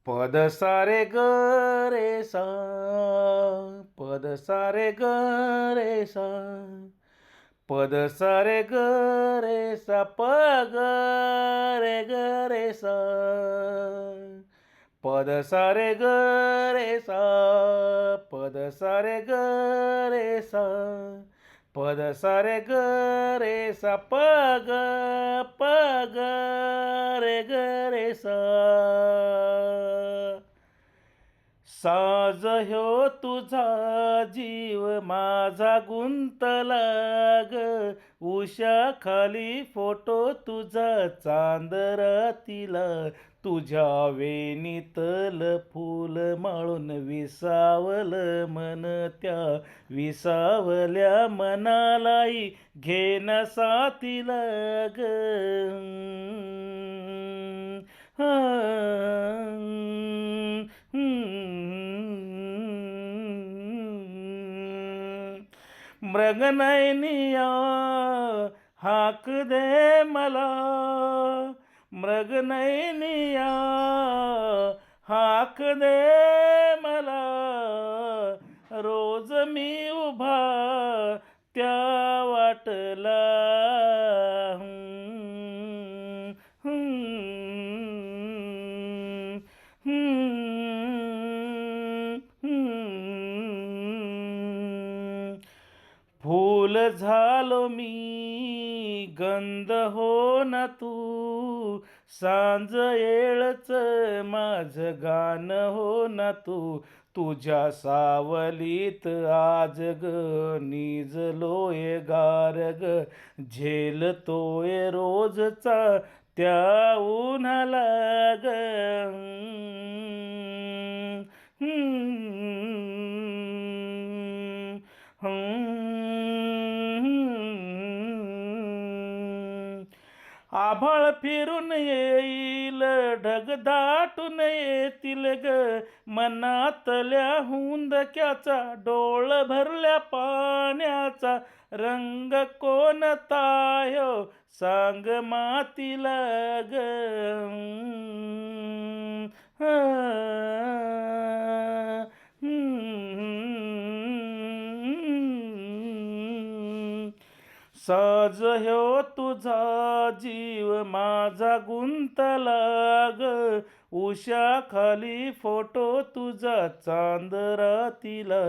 पद सारे ग रे सा, पद सारे ग रे सा, पद सारे ग रे सा, प ग रे सा, पद सारे ग रे सा, पद सारे ग रे सा, पद सारे ग रे सा, प ग रे सा. साज ह्यो तुझा जीव माझा गुंतला ग, उषा खाली फोटो तुझा चांद रातीला, तुझ्या वेणीतल फूल माळून विसावल मन, त्या विसावल्या मनालाई घेन साथीला ग. मृगनयनिया हाक दे मला, मृगनयनिया हाक दे मला, रोज मी उभा त्या वाटला. हं, हं, हं, हं. फूल झालो मी, गंध हो ना तू, सांज येळच माझ गान हो ना तू, तुझ्या सावलीत आज ग निजलोय गार ग, झेलतोय रोजचा त्या उन्हाला ग. आभाळ फिरून येईल, ढग दाटून येतील ग, मनातल्या हुंदक्याचा डोळ भरल्या पाण्याचा, रंग कोणता ह्यो सांग मातीला ग. साज ह्यो तुझा जीव माझा गुंतला ग, उषा खाली फोटो तुझा चांद रातीला,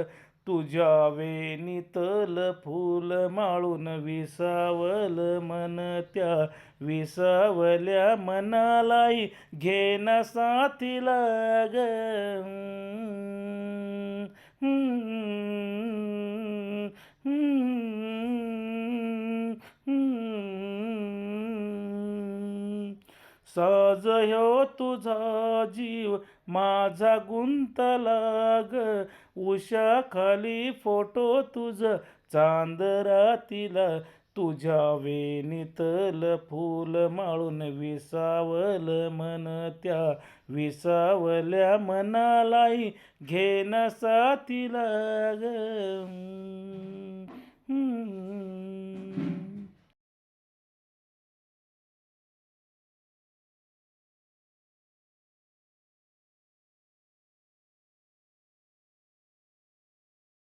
तुझ्या वेणीतल फूल माळून विसावल मन, त्या विसावल्या मनालाई घेन साथीला ग. साज ह्यो तुझा जीव माझा गुंतला ग, उषा खाली फोटो तुझ चांद रातीला, तुझ्या वेणीतल फूल माळून विसावल मन, त्या विसावल्या मनालाई घेन साथीला ग.